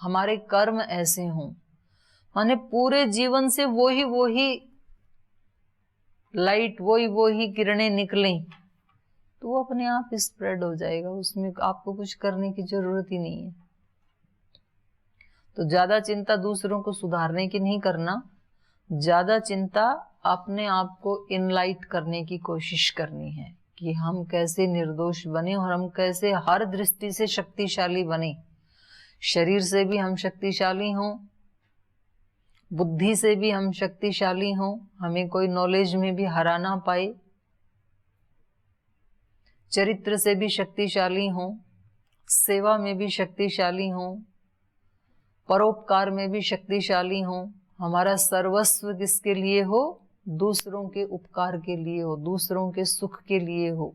हमारे कर्म ऐसे हों, माने पूरे जीवन से वो ही लाइट, वही किरणें निकलें, तो वो अपने आप स्प्रेड हो जाएगा, उसमें आपको कुछ करने की जरूरत ही नहीं है। तो ज्यादा चिंता दूसरों को सुधारने की नहीं करना, ज्यादा चिंता अपने आप को इनलाइट करने की कोशिश करनी है कि हम कैसे निर्दोष बने और हम कैसे हर दृष्टि से शक्तिशाली बने। शरीर से भी हम शक्तिशाली हों, बुद्धि से भी हम शक्तिशाली हों, हमें कोई नॉलेज में भी हरा ना पाए, चरित्र से भी शक्तिशाली हों, सेवा में भी शक्तिशाली हों, परोपकार में भी शक्तिशाली हों। हमारा सर्वस्व किसके लिए हो? दूसरों के उपकार के लिए हो, दूसरों के सुख के लिए हो।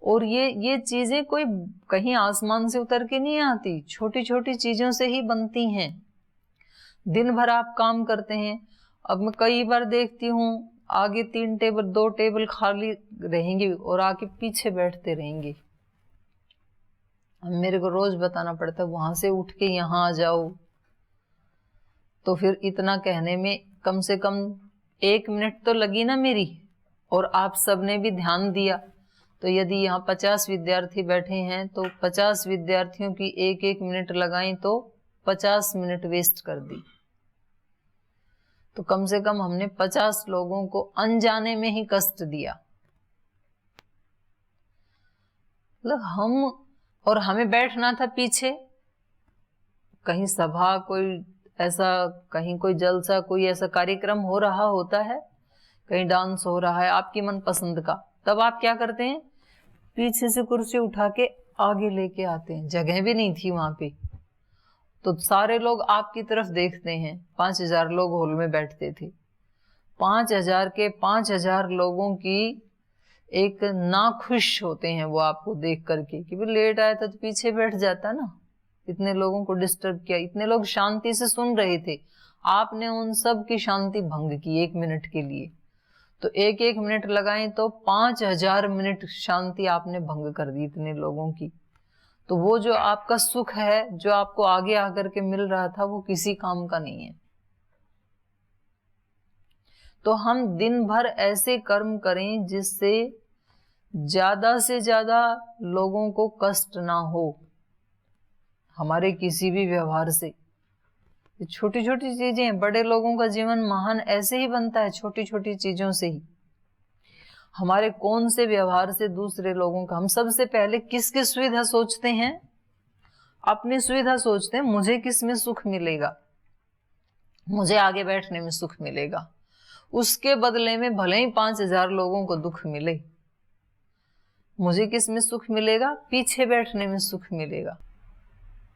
और ये चीजें कोई कहीं आसमान से उतर के नहीं आती, छोटी छोटी चीजों से ही बनती हैं। दिन भर आप काम करते हैं, अब मैं कई बार देखती हूँ आगे 3 टेबल 2 टेबल खाली रहेंगे और आके पीछे बैठते रहेंगे। अब मेरे को रोज बताना पड़ता है वहां से उठ के यहाँ आ जाओ, तो फिर इतना कहने में कम से कम 1 मिनट तो लगी ना मेरी, और आप सबने भी ध्यान दिया। तो यदि यहाँ 50 विद्यार्थी बैठे हैं तो 50 विद्यार्थियों की 1-1 मिनट लगाई तो 50 मिनट वेस्ट कर दी। तो कम से कम हमने 50 लोगों को अनजाने में ही कष्ट दिया। मतलब और हमें बैठना था पीछे, कहीं सभा, कोई ऐसा, कहीं कोई जलसा, कोई ऐसा कार्यक्रम हो रहा होता है, कहीं डांस हो रहा है आपकी मनपसंद का, तब आप क्या करते हैं? पीछे से कुर्सी उठा के आगे लेके आते हैं। जगह भी नहीं थी वहां पे, तो सारे लोग आपकी तरफ देखते हैं। 5000 लोग हॉल में बैठते थे, 5000 के 5000 लोगों की एक नाखुश होते हैं वो आपको देख करके कि भाई लेट आया था तो पीछे बैठ जाता ना, इतने लोगों को डिस्टर्ब किया। इतने लोग शांति से सुन रहे थे, आपने उन सब की शांति भंग की 1 मिनट के लिए। तो 1-1 मिनट लगाएं तो 5000 मिनट शांति आपने भंग कर दी इतने लोगों की। तो वो जो आपका सुख है, जो आपको आगे आकर के मिल रहा था, वो किसी काम का नहीं है। तो हम दिन भर ऐसे कर्म करें जिससे ज्यादा से ज्यादा लोगों को कष्ट ना हो हमारे किसी भी व्यवहार से। छोटी छोटी चीजें, बड़े लोगों का जीवन महान ऐसे ही बनता है, छोटी छोटी चीजों से ही। हमारे कौन से व्यवहार से दूसरे लोगों का, हम सबसे पहले किसकी सुविधा सोचते हैं? अपनी सुविधा सोचते हैं। मुझे किस में सुख मिलेगा, मुझे आगे बैठने में सुख मिलेगा, उसके बदले में भले ही 5000 लोगों को दुख मिले, मुझे किस में सुख मिलेगा? पीछे बैठने में सुख मिलेगा।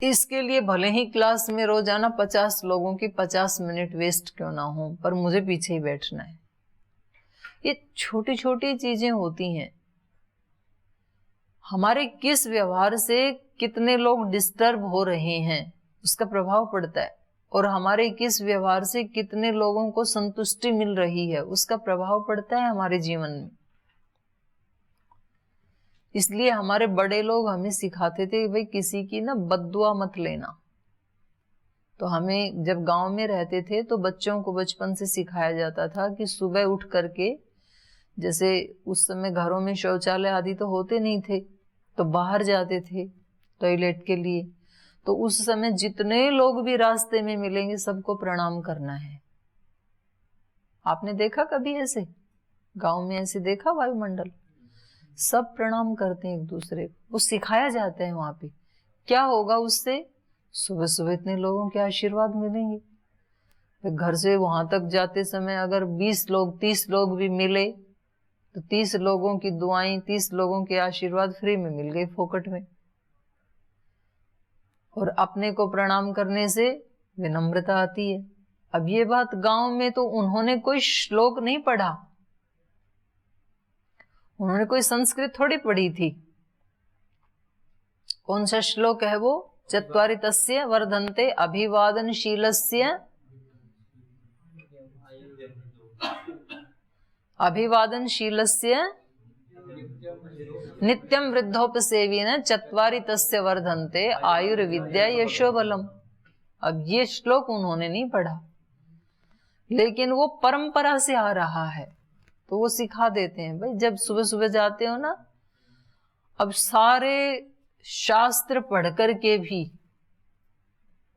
इसके लिए भले ही क्लास में रोजाना 50 लोगों की 50 मिनट वेस्ट क्यों ना हो, पर मुझे पीछे ही बैठना है। ये छोटी छोटी चीजें होती हैं। हमारे किस व्यवहार से कितने लोग डिस्टर्ब हो रहे हैं उसका प्रभाव पड़ता है, और हमारे किस व्यवहार से कितने लोगों को संतुष्टि मिल रही है उसका प्रभाव पड़ता है हमारे जीवन में। इसलिए हमारे बड़े लोग हमें सिखाते थे कि भाई किसी की ना बद्दुआ मत लेना। तो हमें जब गांव में रहते थे तो बच्चों को बचपन से सिखाया जाता था कि सुबह उठ करके, जैसे उस समय घरों में शौचालय आदि तो होते नहीं थे, तो बाहर जाते थे टॉयलेट के लिए, तो उस समय जितने लोग भी रास्ते में मिलेंगे सबको प्रणाम करना है। आपने देखा कभी ऐसे? गांव में ऐसे देखा? वायुमंडल सब प्रणाम करते हैं एक दूसरे को, वो सिखाया जाता है वहां पे। क्या होगा उससे? सुबह सुबह इतने लोगों के आशीर्वाद मिलेंगे। घर से वहां तक जाते समय अगर 20 लोग 30 लोग भी मिले तो 30 लोगों की दुआएं, 30 लोगों के आशीर्वाद फ्री में मिल गए, फोकट में। और अपने को प्रणाम करने से विनम्रता आती है। अब ये बात गांव में तो उन्होंने कोई श्लोक नहीं पढ़ा, उन्होंने कोई संस्कृत थोड़ी पढ़ी थी। कौन सा श्लोक है वो? चत्वारितस्य वर्धन्ते अभिवादनशीलस्य नित्यं वृद्धोपसेविन चत्वारितस्य वर्धन्ते आयुर्विद्या यशो बलम। अब ये श्लोक उन्होंने नहीं पढ़ा, लेकिन वो परंपरा से आ रहा है, तो वो सिखा देते हैं। भाई जब सुबह सुबह जाते हो ना, अब सारे शास्त्र पढ़ कर के भी,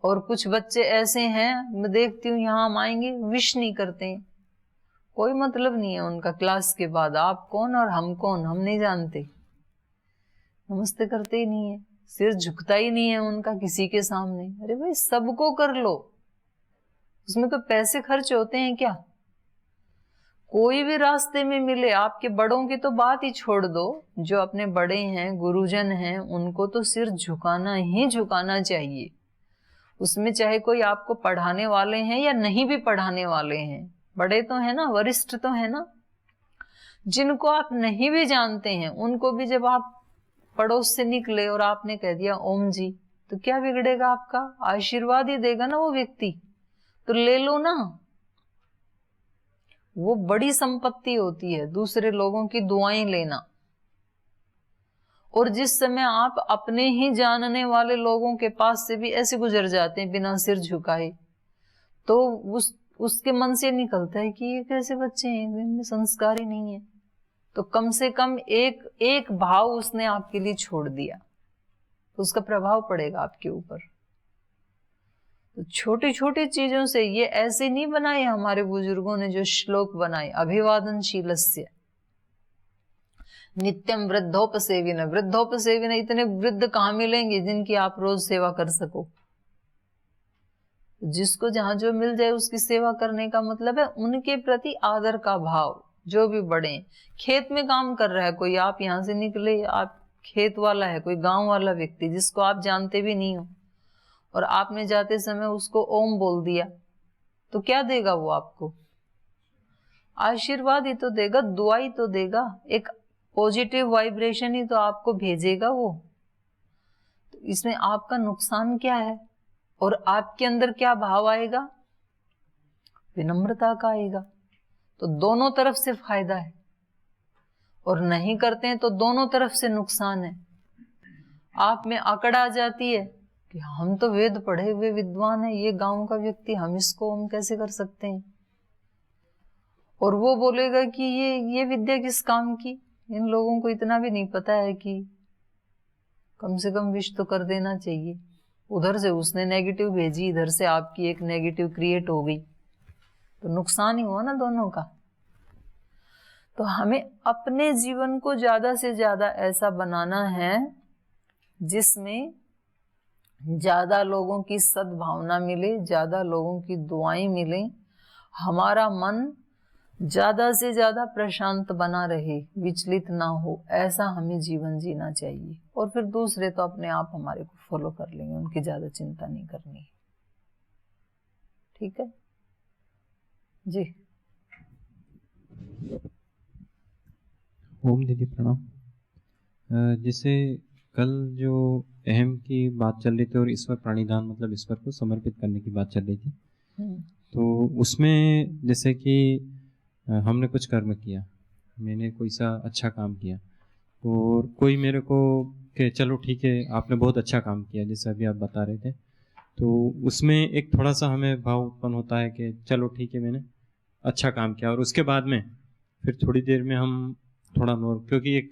और कुछ बच्चे ऐसे हैं, मैं देखती हूँ यहाँ हम आएंगे विश नहीं करते हैं, कोई मतलब नहीं है उनका क्लास के बाद, आप कौन और हम कौन, हम नहीं जानते, नमस्ते करते ही नहीं है, सिर झुकता ही नहीं है उनका किसी के सामने। अरे भाई सबको कर लो, उसमें कोई पैसे खर्च होते हैं क्या? कोई भी रास्ते में मिले, आपके बड़ों की तो बात ही छोड़ दो, जो अपने बड़े हैं, गुरुजन हैं, उनको तो सिर झुकाना ही झुकाना चाहिए। उसमें चाहे कोई आपको पढ़ाने वाले हैं या नहीं भी पढ़ाने वाले हैं, बड़े तो है ना, वरिष्ठ तो है ना। जिनको आप नहीं भी जानते हैं, उनको भी जब आप पड़ोस से निकले और आपने कह दिया ओम जी, तो क्या बिगड़ेगा आपका? आशीर्वाद ही देगा ना वो व्यक्ति, तो ले लो ना। वो बड़ी संपत्ति होती है, दूसरे लोगों की दुआएं लेना। और जिस समय आप अपने ही जानने वाले लोगों के पास से भी ऐसे गुजर जाते हैं बिना सिर झुकाए, तो उसके मन से निकलता है कि ये कैसे बच्चे हैं, इनमें संस्कार ही नहीं है। तो कम से कम एक भाव उसने आपके लिए छोड़ दिया, तो उसका प्रभाव पड़ेगा आपके ऊपर। तो छोटी छोटी चीजों से, ये ऐसे नहीं बनाए हमारे बुजुर्गों ने जो श्लोक बनाए, अभिवादनशीलस्य नित्यम वृद्धोपसेविन। वृद्धोपसेविन, इतने वृद्ध कहाँ मिलेंगे जिनकी आप रोज सेवा कर सको। जिसको जहां जो मिल जाए उसकी सेवा करने का मतलब है उनके प्रति आदर का भाव। जो भी बड़े, खेत में काम कर रहा है कोई, आप यहां से निकले, आप खेत वाला है कोई गांव वाला व्यक्ति जिसको आप जानते भी नहीं हो, और आपने जाते समय उसको ओम बोल दिया, तो क्या देगा वो आपको? आशीर्वाद ही तो देगा, दुआ ही तो देगा, एक पॉजिटिव वाइब्रेशन ही तो आपको भेजेगा वो। तो इसमें आपका नुकसान क्या है? और आपके अंदर क्या भाव आएगा? विनम्रता का आएगा। तो दोनों तरफ से फायदा है, और नहीं करते हैं तो दोनों तरफ से नुकसान है। आप में अकड़ आ जाती है कि हम तो वेद पढ़े हुए विद्वान है, ये गांव का व्यक्ति, हम इसको हम कैसे कर सकते हैं। और वो बोलेगा कि ये विद्या किस काम की, इन लोगों को इतना भी नहीं पता है कि कम से कम विश तो कर देना चाहिए। उधर से उसने नेगेटिव भेजी, इधर से आपकी एक नेगेटिव क्रिएट हो गई, तो नुकसान ही हुआ ना दोनों का। तो हमें अपने जीवन को ज्यादा से ज्यादा ऐसा बनाना है जिसमें ज्यादा लोगों की सद्भावना मिले, ज्यादा लोगों की दुआएं मिले, हमारा मन ज्यादा से ज्यादा प्रशांत बना रहे, विचलित ना हो, ऐसा हमें जीवन जीना चाहिए। और फिर दूसरे तो अपने आप हमारे को फॉलो कर लेंगे, उनकी ज्यादा चिंता नहीं करनी है। ठीक है जी। ओम दीदी प्रणाम। जैसे कल जो अहम की बात चल रही थी और ईश्वर प्राणिधान मतलब ईश्वर को समर्पित करने की बात चल रही थी, तो उसमें जैसे कि हमने कुछ कर्म किया, मैंने कोई सा अच्छा काम किया, और कोई मेरे को कि चलो ठीक है आपने बहुत अच्छा काम किया, जैसे अभी आप बता रहे थे, तो उसमें एक थोड़ा सा हमें भाव उत्पन्न होता है कि चलो ठीक है मैंने अच्छा काम किया, और उसके बाद में फिर थोड़ी देर में हम थोड़ा नॉर्मल, क्योंकि एक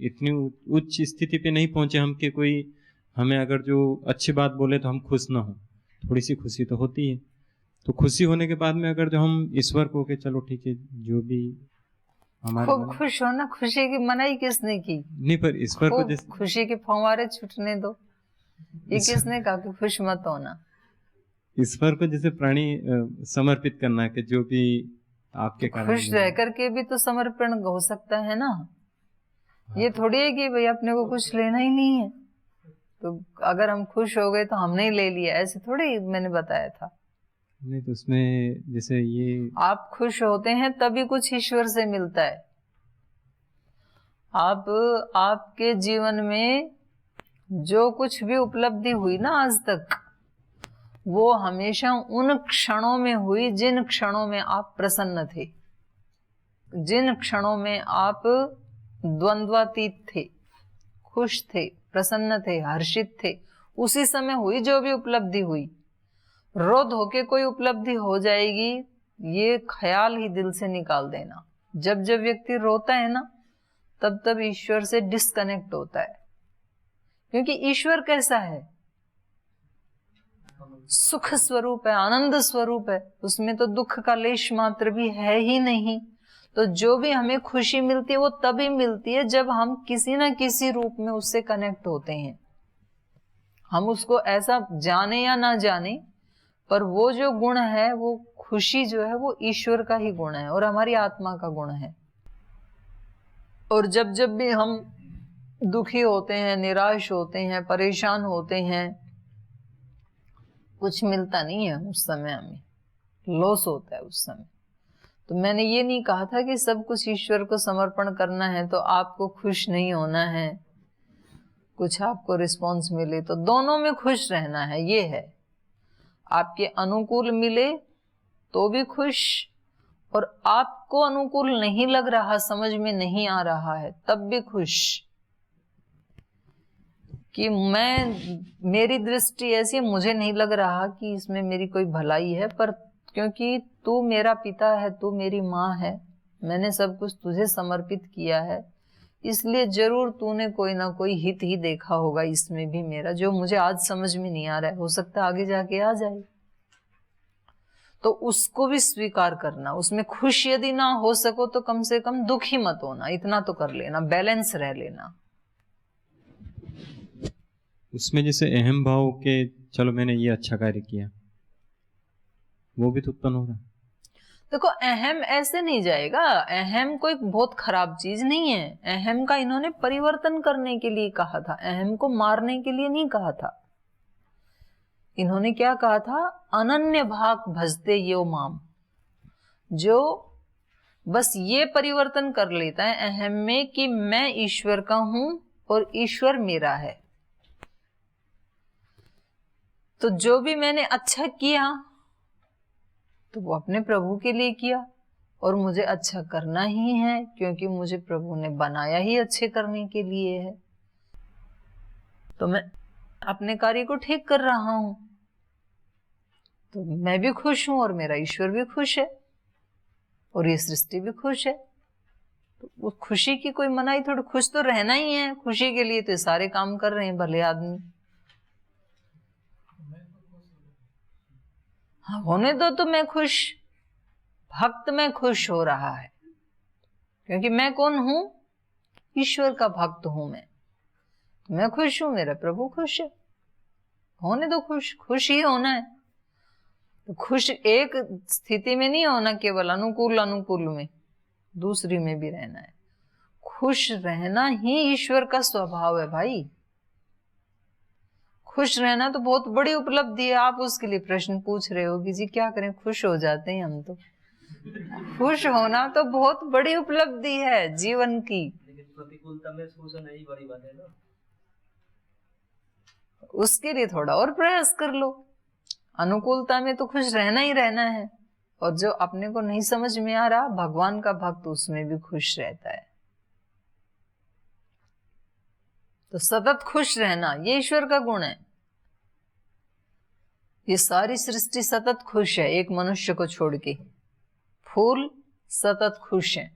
इतनी उच्च स्थिति पे नहीं पहुंचे हम कि कोई हमें अगर जो अच्छी बात बोले तो हम खुश ना हो, थोड़ी सी खुशी तो होती है। तो खुशी होने के बाद में अगर जो हम ईश्वर को के चलो ठीक है जो भी हमारे खूब खुश हो ना, खुशी की मनाई किसने की? नहीं, पर ईश्वर को जैसे खुशी के फंवारे छूटने दो, ये किसने कहा कि खुश मत होना? ईश्वर को जैसे प्राणी समर्पित करना कि जो भी आपके कारण खुश रह करके भी तो समर्पण हो सकता है ना। ये थोड़ी है कि भाई अपने को कुछ लेना ही नहीं है, तो अगर हम खुश हो गए तो हमने ही ले लिया, ऐसे थोड़ी मैंने बताया था। नहीं, तो उसमें जैसे ये आप खुश होते हैं तभी कुछ ईश्वर से मिलता है। आप आपके जीवन में जो कुछ भी उपलब्धि हुई ना आज तक, वो हमेशा उन क्षणों में हुई जिन क्षणों में आप प्रसन्न थे, जिन क्षणों में आप द्वंद्वातीत थे, खुश थे, प्रसन्न थे, हर्षित थे, उसी समय हुई जो भी उपलब्धि हुई। रो धो के कोई उपलब्धि हो जाएगी, ये ख्याल ही दिल से निकाल देना। जब जब व्यक्ति रोता है ना, तब तब ईश्वर से डिस्कनेक्ट होता है। क्योंकि ईश्वर कैसा है? सुख स्वरूप है, आनंद स्वरूप है, उसमें तो दुख का लेश मात्र भी है ही नहीं। तो जो भी हमें खुशी मिलती है वो तभी मिलती है जब हम किसी ना किसी रूप में उससे कनेक्ट होते हैं। हम उसको ऐसा जाने या ना जाने, पर वो जो गुण है, वो खुशी जो है, वो ईश्वर का ही गुण है और हमारी आत्मा का गुण है। और जब जब भी हम दुखी होते हैं, निराश होते हैं, परेशान होते हैं, कुछ मिलता नहीं है उस समय, हमें लॉस होता है उस समय। तो मैंने ये नहीं कहा था कि सब कुछ ईश्वर को समर्पण करना है तो आपको खुश नहीं होना है, कुछ आपको रिस्पॉन्स मिले तो दोनों में खुश रहना है। ये है, आपके अनुकूल मिले तो भी खुश, और आपको अनुकूल नहीं लग रहा, समझ में नहीं आ रहा है, तब भी खुश कि मेरी दृष्टि ऐसी है, मुझे नहीं लग रहा कि इसमें मेरी कोई भलाई है, पर क्योंकि तू मेरा पिता है, तू मेरी माँ है, मैंने सब कुछ तुझे समर्पित किया है, इसलिए जरूर तूने कोई ना कोई हित ही देखा होगा इसमें भी मेरा, जो मुझे आज समझ में नहीं आ रहा है, हो सकता है आगे जाके आ जाए। तो उसको भी स्वीकार करना, उसमें खुश यदि ना हो सको तो कम से कम दुखी मत होना, इतना तो कर लेना, बैलेंस रह लेना। उसमें जैसे अहम भाव के चलो मैंने ये अच्छा कार्य किया, वो भी तो उत्पन्न हो रहा है। देखो, अहम ऐसे नहीं जाएगा, अहम कोई बहुत खराब चीज नहीं है। अहम का इन्होंने परिवर्तन करने के लिए कहा था, अहम को मारने के लिए नहीं कहा था। इन्होंने क्या कहा था? अनन्य भाग भजते यो माम, जो बस ये परिवर्तन कर लेता है अहम में कि मैं ईश्वर का हूं और ईश्वर मेरा है। तो जो भी मैंने अच्छा किया तो वो अपने प्रभु के लिए किया, और मुझे अच्छा करना ही है क्योंकि मुझे प्रभु ने बनाया ही अच्छे करने के लिए है। तो मैं अपने कार्य को ठीक कर रहा हूं, तो मैं भी खुश हूं और मेरा ईश्वर भी खुश है और ये सृष्टि भी खुश है। तो वो खुशी की कोई मनाही थोड़ी, खुश तो रहना ही है, खुशी के लिए तो सारे काम कर रहे हैं भले आदमी। हाँ, होने दो तो मैं खुश, भक्त में खुश हो रहा है, क्योंकि मैं कौन हूं? ईश्वर का भक्त हूं मैं खुश हूं, मेरा प्रभु खुश है, होने दो खुश, खुश ही होना है। तो खुश एक स्थिति में नहीं होना केवल अनुकूल में, दूसरी में भी रहना है। खुश रहना ही ईश्वर का स्वभाव है भाई। खुश रहना तो बहुत बड़ी उपलब्धि है। आप उसके लिए प्रश्न पूछ रहे हो कि जी क्या करें, खुश हो जाते हैं हम तो। खुश होना तो बहुत बड़ी उपलब्धि है जीवन की। लेकिन प्रतिकूलता में खुश होना ही बड़ी बात है ना। उसके लिए थोड़ा और प्रयास कर लो। अनुकूलता में तो खुश रहना ही रहना है, और जो अपने को नहीं समझ में आ रहा, भगवान का भक्त उसमें भी खुश रहता है। तो सतत खुश रहना ये ईश्वर का गुण है। ये सारी सृष्टि सतत खुश है, एक मनुष्य को छोड़ के। फूल सतत खुश हैं,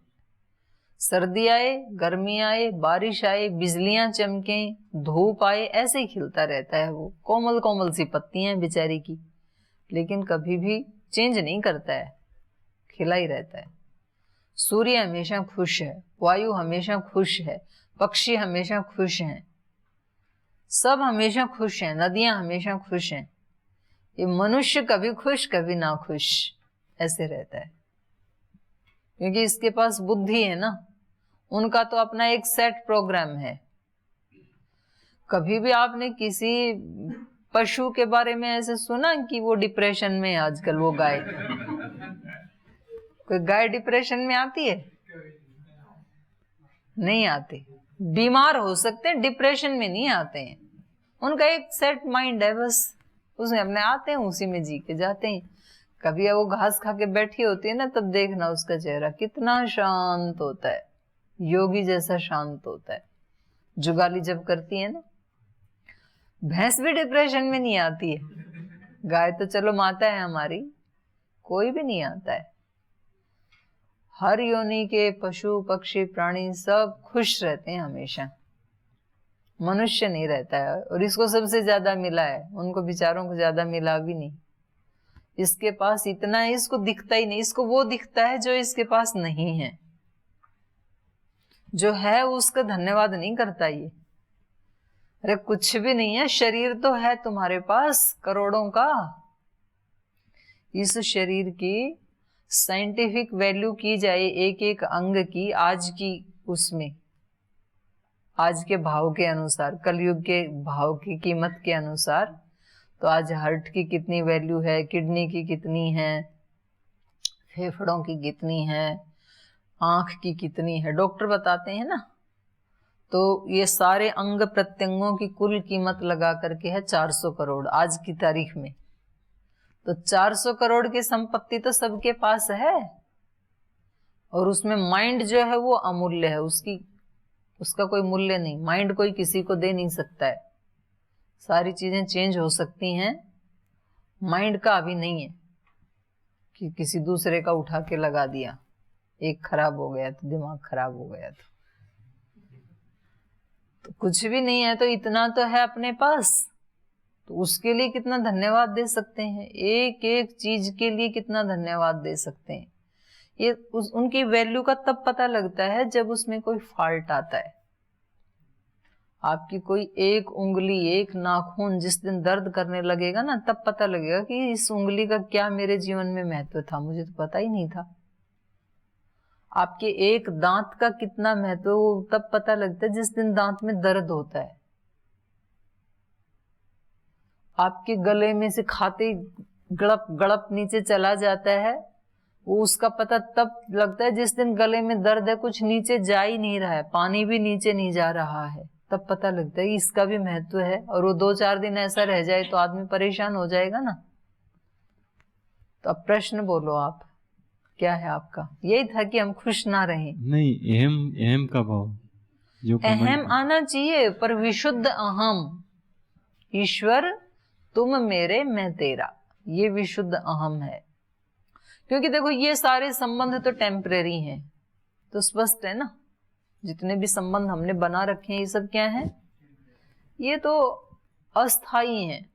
सर्दी आए, गर्मी आए, बारिश आए, बिजलियां चमके, धूप आए, ऐसे ही खिलता रहता है वो। कोमल कोमल सी पत्तियां हैं बेचारी की, लेकिन कभी भी चेंज नहीं करता है, खिला ही रहता है। सूर्य हमेशा खुश है, वायु हमेशा खुश है, पक्षी हमेशा खुश हैं, सब हमेशा खुश हैं, नदियां हमेशा खुश हैं। ये मनुष्य कभी खुश कभी ना खुश ऐसे रहता है, क्योंकि इसके पास बुद्धि है ना। उनका तो अपना एक सेट प्रोग्राम है। कभी भी आपने किसी पशु के बारे में ऐसे सुना कि वो डिप्रेशन में है आजकल? वो गाय, कोई गाय डिप्रेशन में आती है? नहीं आती। बीमार हो सकते हैं, डिप्रेशन में नहीं आते हैं। उनका एक सेट माइंड है, बस उसमें अपने आते हैं, उसी में जी के जाते हैं। कभी वो घास खा के बैठी होती है ना, तब देखना उसका चेहरा कितना शांत होता है, योगी जैसा शांत होता है। जुगाली जब करती है ना, भैंस भी डिप्रेशन में नहीं आती है, गाय तो चलो माता है हमारी, कोई भी नहीं आता है। हर योनि के पशु पक्षी प्राणी सब खुश रहते हैं हमेशा, मनुष्य नहीं रहता है। और इसको सबसे ज्यादा मिला है, उनको बेचारों को ज्यादा मिला भी नहीं। इसके पास इतना है, इसको दिखता ही नहीं। इसको वो दिखता है जो इसके पास नहीं है, जो है उसका धन्यवाद नहीं करता ये। अरे कुछ भी नहीं है, शरीर तो है तुम्हारे पास करोड़ों का। इस शरीर की साइंटिफिक वैल्यू की जाए एक एक अंग की, आज की उसमें आज के भाव के अनुसार, कलयुग के भाव की कीमत के अनुसार, तो आज हार्ट की कितनी वैल्यू है, किडनी की कितनी है, फेफड़ों की कितनी है, आंख की कितनी है, डॉक्टर बताते हैं ना। तो ये सारे अंग प्रत्यंगों की कुल कीमत लगा करके है 400 करोड़ आज की तारीख में। तो 400 करोड़ की संपत्ति तो सबके पास है, और उसमें माइंड जो है वो अमूल्य है, उसका कोई मूल्य नहीं। माइंड कोई किसी को दे नहीं सकता है। सारी चीजें चेंज हो सकती हैं, माइंड का अभी नहीं है कि किसी दूसरे का उठा के लगा दिया, एक खराब हो गया तो दिमाग खराब हो गया तो कुछ भी नहीं है। तो इतना तो है अपने पास, तो उसके लिए कितना धन्यवाद दे सकते हैं, एक एक चीज के लिए कितना धन्यवाद दे सकते हैं। ये उनकी वैल्यू का तब पता लगता है जब उसमें कोई फॉल्ट आता है। आपकी कोई एक उंगली, एक नाखून जिस दिन दर्द करने लगेगा ना, तब पता लगेगा कि इस उंगली का क्या मेरे जीवन में महत्व था, मुझे तो पता ही नहीं था। आपके एक दांत का कितना महत्व तब पता लगता है जिस दिन दांत में दर्द होता है। आपके गले में से खाते गड़प गड़प नीचे चला जाता है, वो उसका पता तब लगता है जिस दिन गले में दर्द है, कुछ नीचे जा ही नहीं रहा है, पानी भी नीचे नहीं जा रहा है, तब पता लगता है इसका भी महत्व है। और वो 2-4 दिन ऐसा रह जाए तो आदमी परेशान हो जाएगा ना। तो अब प्रश्न बोलो आप, क्या है आपका? यही था कि हम खुश ना रहें। नहीं, अहम का भाव जो अहम आना चाहिए, पर विशुद्ध अहम, ईश्वर तुम मेरे मैं तेरा, ये विशुद्ध अहम है। क्योंकि देखो ये सारे संबंध तो टेम्परेरी हैं, तो स्पष्ट है ना, जितने भी संबंध हमने बना रखे हैं ये सब क्या है, ये तो अस्थाई हैं।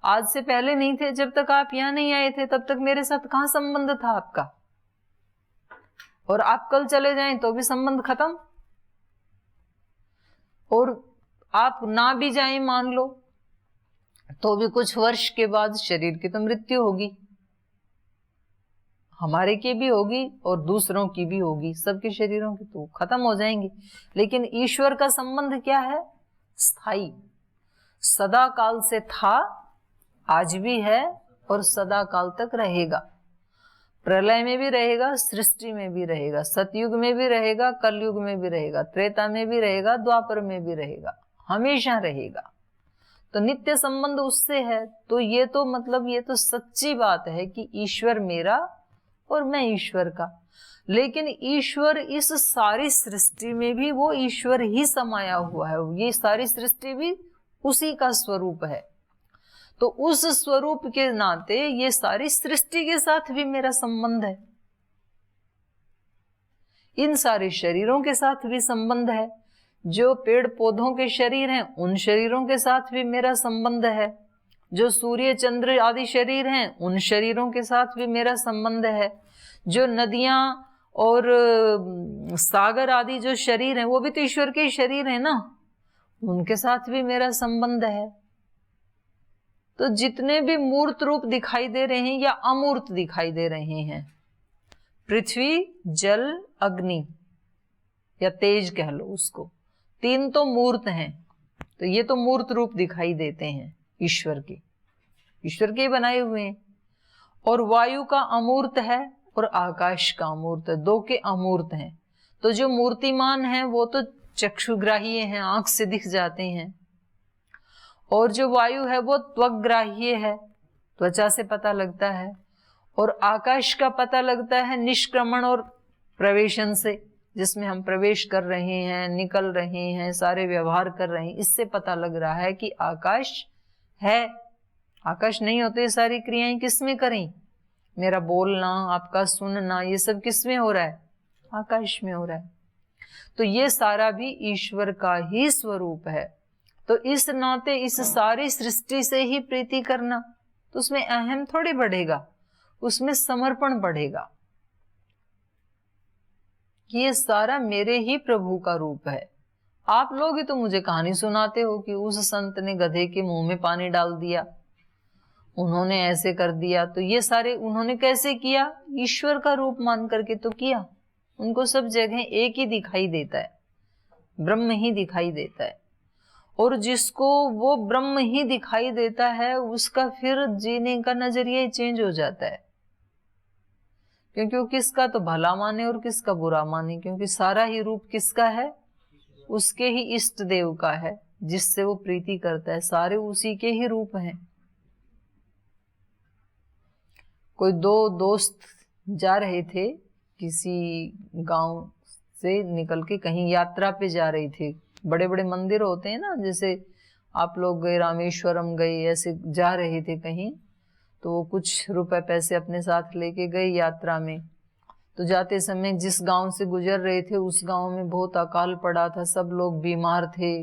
आज से पहले नहीं थे, जब तक आप यहाँ नहीं आए थे तब तक मेरे साथ कहाँ संबंध था आपका, और आप कल चले जाएं तो भी संबंध खत्म, और आप ना भी जाएं मान लो तो भी कुछ वर्ष के बाद शरीर की तो मृत्यु होगी, हमारे की भी होगी और दूसरों की भी होगी, सबके शरीरों की तो खत्म हो जाएंगे। लेकिन ईश्वर का संबंध क्या है? स्थायी, सदा काल से था, आज भी है और सदा काल तक रहेगा। प्रलय में भी रहेगा, सृष्टि में भी रहेगा, सतयुग में भी रहेगा, कलयुग में भी रहेगा, त्रेता में भी रहेगा, द्वापर में भी रहेगा, हमेशा रहेगा। तो नित्य संबंध उससे है। तो ये तो मतलब ये तो सच्ची बात है कि ईश्वर मेरा और मैं ईश्वर का। लेकिन ईश्वर इस सारी सृष्टि में भी वो ईश्वर ही समाया हुआ है, ये सारी सृष्टि भी उसी का स्वरूप है। तो उस स्वरूप के नाते ये सारी सृष्टि के साथ भी मेरा संबंध है, इन सारे शरीरों के साथ भी संबंध है, जो पेड़ पौधों के शरीर हैं उन शरीरों के साथ भी मेरा संबंध है, जो सूर्य चंद्र आदि शरीर हैं उन शरीरों के साथ भी मेरा संबंध है, जो नदियां और सागर आदि जो शरीर हैं वो भी तो ईश्वर के शरीर हैं ना, उनके साथ भी मेरा संबंध है। तो जितने भी मूर्त रूप दिखाई दे रहे हैं या अमूर्त दिखाई दे रहे हैं, पृथ्वी, जल, अग्नि या तेज कह लो उसको, 3 तो मूर्त हैं। तो ये तो मूर्त रूप दिखाई देते हैं ईश्वर के बनाए हुए हैं। और वायु का अमूर्त है और आकाश का अमूर्त है, 2 के अमूर्त हैं। तो जो मूर्तिमान हैं वो तो चक्षुग्राह्य हैं, आंख से दिख जाते हैं, और जो वायु है वो त्वग्राह्य है, त्वचा से पता लगता है, और आकाश का पता लगता है निष्क्रमण और प्रवेशन से, जिसमें हम प्रवेश कर रहे हैं, निकल रहे हैं, सारे व्यवहार कर रहे हैं, इससे पता लग रहा है कि आकाश है, आकाश नहीं होते ये सारी क्रियाएं किस में करें? मेरा बोलना, आपका सुनना, ये सब किस में हो रहा है? आकाश में हो रहा है। तो ये सारा भी ईश्वर का ही स्वरूप है। तो इस नाते इस सारी सृष्टि से ही प्रीति करना, तो उसमें अहम थोड़ी बढ़ेगा, उसमें समर्पण बढ़ेगा कि ये सारा मेरे ही प्रभु का रूप है। आप लोग ही तो मुझे कहानी सुनाते हो कि उस संत ने गधे के मुंह में पानी डाल दिया, उन्होंने ऐसे कर दिया। तो ये सारे उन्होंने कैसे किया? ईश्वर का रूप मान करके तो किया। उनको सब जगह एक ही दिखाई देता है, ब्रह्म ही दिखाई देता है। और जिसको वो ब्रह्म ही दिखाई देता है उसका फिर जीने का नजरिया ही चेंज हो जाता है, क्योंकि वो किसका तो भला माने और किसका बुरा माने, क्योंकि सारा ही रूप किसका है? उसके ही इष्ट देव का है, जिससे वो प्रीति करता है। सारे उसी के ही रूप हैं। कोई दो दोस्त जा रहे थे, किसी गांव से निकल के कहीं यात्रा पे जा रही थी। बड़े बड़े मंदिर होते हैं ना, जैसे आप लोग गए रामेश्वरम गए, ऐसे जा रहे थे कहीं, तो वो कुछ रुपए पैसे अपने साथ लेके गए यात्रा में। तो जाते समय जिस गांव से गुजर रहे थे उस गांव में बहुत अकाल पड़ा था, सब लोग बीमार थे,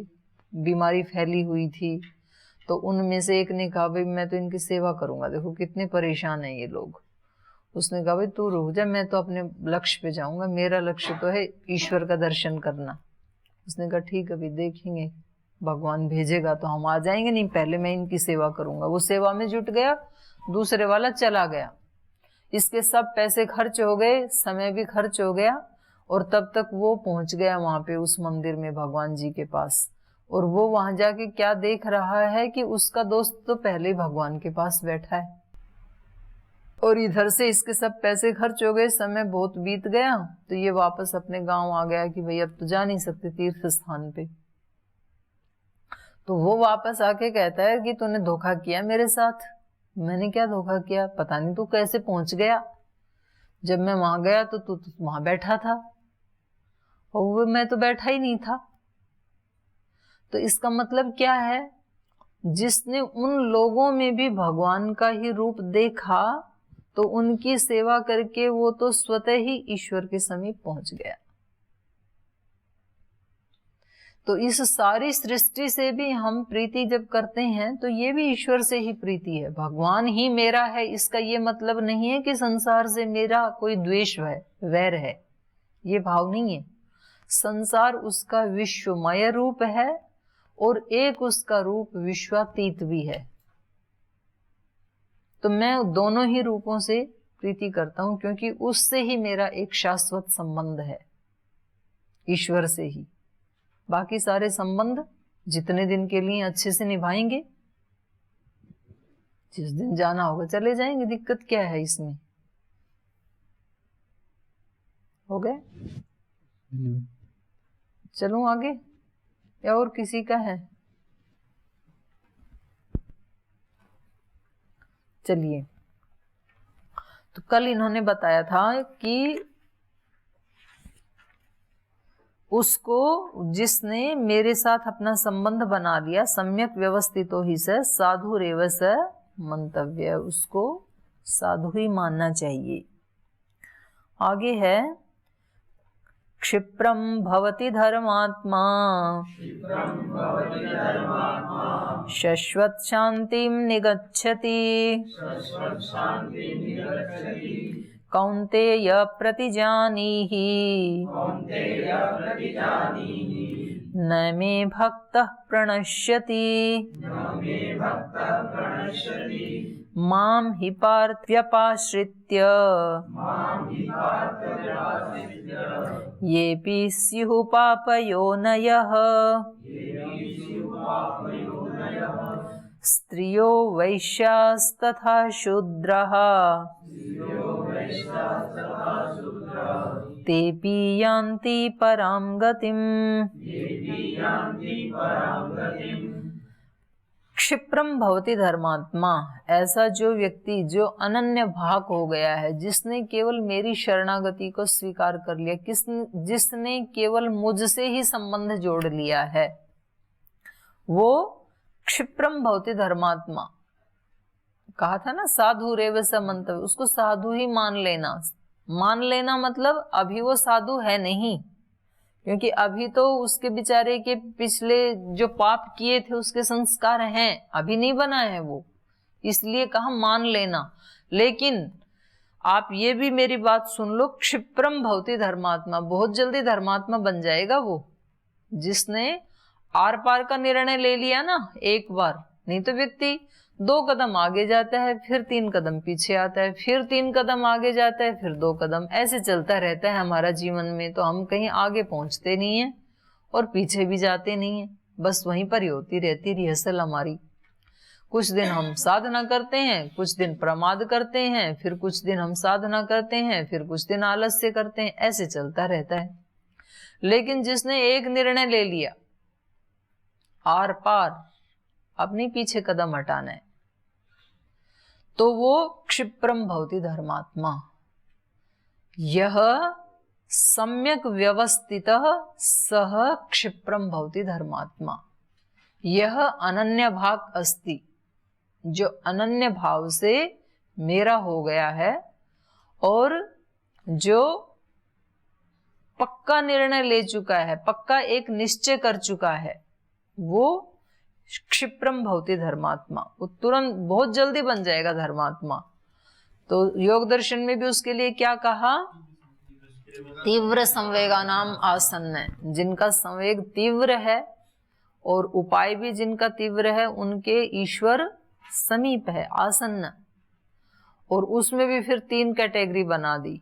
बीमारी फैली हुई थी। तो उनमें से एक ने कहा, भाई मैं तो इनकी सेवा करूंगा, देखो कितने परेशान हैं ये लोग। उसने कहा, भाई तू रुक जा, मैं तो अपने लक्ष्य पे जाऊंगा, मेरा लक्ष्य तो है ईश्वर का दर्शन करना। उसने कहा ठीक है, अभी देखेंगे, भगवान भेजेगा तो हम आ जाएंगे, नहीं पहले मैं इनकी सेवा करूंगा। वो सेवा में जुट गया, दूसरे वाला चला गया। इसके सब पैसे खर्च हो गए, समय भी खर्च हो गया, और तब तक वो पहुंच गया वहां पे उस मंदिर में भगवान जी के पास। और वो वहां जाके क्या देख रहा है कि उसका दोस्त तो पहले ही भगवान के पास बैठा है, और इधर से इसके सब पैसे खर्च हो गए, समय बहुत बीत गया। तो ये वापस अपने गांव आ गया कि भाई अब तो जा नहीं सकते तीर्थ स्थान पे। तो वो वापस आके कहता है कि तूने धोखा किया मेरे साथ। मैंने क्या धोखा किया? पता नहीं तू कैसे पहुंच गया। जब मैं वहां गया तो तू वहां बैठा था, और वो मैं तो बैठा ही नहीं था। तो इसका मतलब क्या है? जिसने उन लोगों में भी भगवान का ही रूप देखा, तो उनकी सेवा करके वो तो स्वतः ही ईश्वर के समीप पहुंच गया। तो इस सारी सृष्टि से भी हम प्रीति जब करते हैं तो ये भी ईश्वर से ही प्रीति है। भगवान ही मेरा है, इसका ये मतलब नहीं है कि संसार से मेरा कोई द्वेष है, वैर है, ये भाव नहीं है। संसार उसका विश्वमय रूप है और एक उसका रूप विश्वातीत भी है। तो मैं दोनों ही रूपों से प्रीति करता हूं, क्योंकि उससे ही मेरा एक शाश्वत संबंध है, ईश्वर से ही। बाकी सारे संबंध जितने दिन के लिए अच्छे से निभाएंगे, जिस दिन जाना होगा चले जाएंगे, दिक्कत क्या है इसमें? हो गए? चलूं आगे या और किसी का है? चलिए, तो कल इन्होंने बताया था कि उसको जिसने मेरे साथ अपना संबंध बना लिया, सम्यक व्यवस्थितो ही से साधु रेव स मंतव्य, उसको साधु ही मानना चाहिए। आगे है, क्षिप्रम भवति धर्मात्मा शश्वत शांतिं निगच्छति कौन्तेय प्रतिजानीहि न मे भक्तः प्रणश्यति मां हि पार्थव्यपाश्रित्य येऽपि स्युः पापयोनयः स्त्रियो वैश्यास्तथा शूद्रः तेऽपि यान्ति परां गतिम्। क्षिप्रम भवति धर्मात्मा, ऐसा जो व्यक्ति जो अनन्य भाग हो गया है, जिसने केवल मेरी शरणागति को स्वीकार कर लिया, जिसने केवल मुझसे ही संबंध जोड़ लिया है, वो क्षिप्रम भवति धर्मात्मा, कहा था ना साधु रेव स मंतव्य, उसको साधु ही मान लेना। मान लेना मतलब अभी वो साधु है नहीं, क्योंकि अभी तो उसके बेचारे के पिछले जो पाप किए थे उसके संस्कार हैं, अभी नहीं बना है वो, इसलिए कहा मान लेना। लेकिन आप ये भी मेरी बात सुन लो, क्षिप्रम भवति धर्मात्मा, बहुत जल्दी धर्मात्मा बन जाएगा वो, जिसने आर पार का निर्णय ले लिया ना एक बार। नहीं तो व्यक्ति 2 कदम आगे जाता है, फिर 3 कदम पीछे आता है, फिर 3 कदम आगे जाता है, फिर 2 कदम, ऐसे चलता रहता है हमारा जीवन में। तो हम कहीं आगे पहुंचते नहीं है और पीछे भी जाते नहीं है, बस वहीं पर ही होती रहती रिहर्सल हमारी। कुछ दिन हम साधना करते हैं, कुछ दिन प्रमाद करते हैं, फिर कुछ दिन हम साधना करते हैं, फिर कुछ दिन आलस्य करते हैं, ऐसे चलता रहता है। लेकिन जिसने एक निर्णय ले लिया, आर पार अपनी पीछे कदम हटाना है, तो वो क्षिप्रम भवति धर्मात्मा। यह सम्यक व्यवस्थितः सह क्षिप्रम भवति धर्मात्मा। यह अनन्य भाग अस्ति, जो अनन्य भाव से मेरा हो गया है और जो पक्का निर्णय ले चुका है, पक्का एक निश्चय कर चुका है, वो क्षिप्रम भवति धर्मात्मा, वो तुरंत बहुत जल्दी बन जाएगा धर्मात्मा। तो योग दर्शन में भी उसके लिए क्या कहा? तीव्र संवेगानाम आसन्न, जिनका संवेग तीव्र है और उपाय भी जिनका तीव्र है, उनके ईश्वर समीप है, आसन्न। और उसमें भी फिर 3 कैटेगरी बना दी,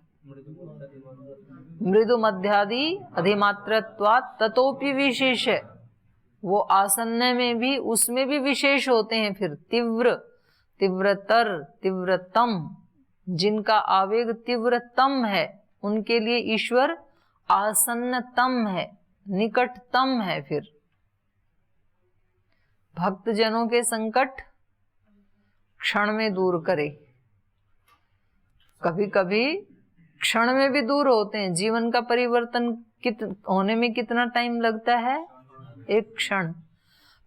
मृदु मध्यादि अधिमात्रत्वात् ततोपि विशेष। वो आसन्न में भी, उसमें भी विशेष होते हैं फिर, तीव्र, तीव्रतर, तीव्रतम, जिनका आवेग तीव्रतम है उनके लिए ईश्वर आसन्नतम है, निकटतम है। फिर भक्त जनों के संकट क्षण में दूर करे, कभी कभी क्षण में भी दूर होते हैं। जीवन का परिवर्तन होने में कितना टाइम लगता है? एक क्षण।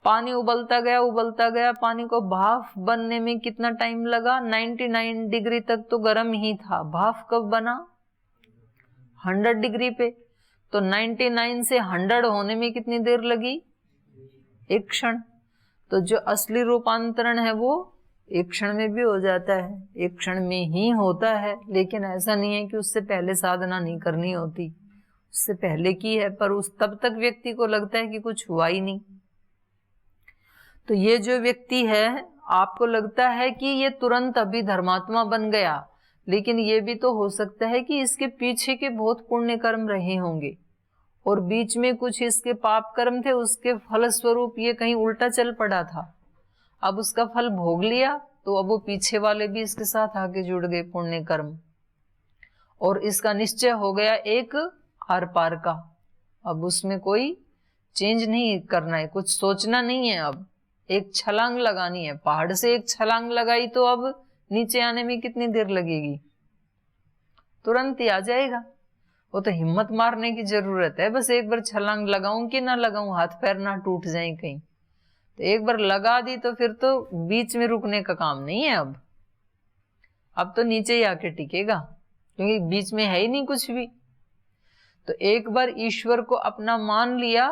पानी उबलता गया, पानी को भाप बनने में कितना टाइम लगा? 99 डिग्री तक तो गर्म ही था, भाप कब बना? 100 डिग्री पे। तो 99 से 100 होने में कितनी देर लगी? एक क्षण। तो जो असली रूपांतरण है वो एक क्षण में भी हो जाता है, एक क्षण में ही होता है। लेकिन ऐसा नहीं है कि उससे पहले साधना नहीं करनी होती, उससे पहले की है, पर उस तब तक व्यक्ति को लगता है कि कुछ हुआ ही नहीं। तो ये जो व्यक्ति है, आपको लगता है कि ये तुरंत अभी धर्मात्मा बन गया, लेकिन ये भी तो हो सकता है कि इसके पीछे के बहुत पुण्य कर्म रहे होंगे और बीच में कुछ इसके पाप कर्म थे, उसके फल स्वरूप ये कहीं उल्टा चल पड़ा था, अब उसका फल भोग लिया, तो अब वो पीछे वाले भी इसके साथ आके जुड़ गए पुण्य कर्म, और इसका निश्चय हो गया एक आर पार का। अब उसमें कोई चेंज नहीं करना है, कुछ सोचना नहीं है, अब एक छलांग लगानी है। पहाड़ से एक छलांग लगाई तो अब नीचे आने में कितनी देर लगेगी? तुरंत ही आ जाएगा। वो तो हिम्मत मारने की जरूरत है, बस एक बार छलांग लगाऊं कि ना लगाऊं, हाथ पैर ना टूट जाए कहीं। तो एक बार लगा दी तो फिर तो बीच में रुकने का काम नहीं है। अब तो नीचे ही आके टिकेगा, क्योंकि बीच में है ही नहीं कुछ भी। तो एक बार ईश्वर को अपना मान लिया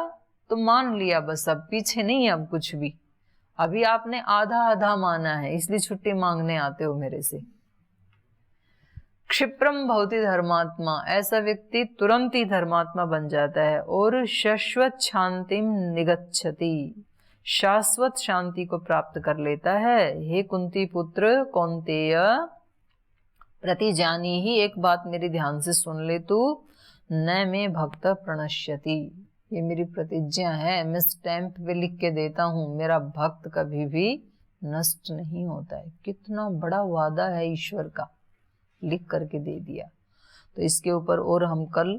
तो मान लिया, बस अब पीछे नहीं है अब कुछ भी। अभी आपने आधा आधा माना है, इसलिए छुट्टी मांगने आते हो मेरे से। क्षिप्रम भवति धर्मात्मा, ऐसा व्यक्ति तुरंत ही धर्मात्मा बन जाता है और शाश्वत शांतिम निगच्छति, शाश्वत शांति को प्राप्त कर लेता है। हे कुंती पुत्र कौन्तेय, प्रति जानी ही, एक बात मेरी ध्यान से सुन ले तू, न में भक्त प्रणश्यति, ये मेरी प्रतिज्ञा है, मैं स्टैंप पे लिख के देता हूं, मेरा भक्त कभी भी नष्ट नहीं होता है। कितना बड़ा वादा है ईश्वर का, लिख करके दे दिया। तो इसके ऊपर और हम कल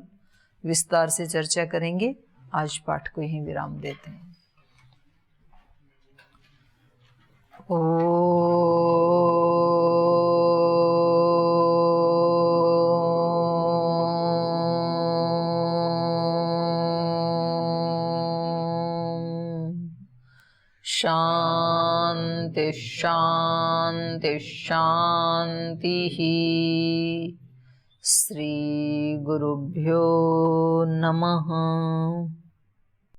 विस्तार से चर्चा करेंगे। आज पाठ को यहीं विराम देते हैं। शांति शांति शांति ही। श्री गुरुभ्यो नमः।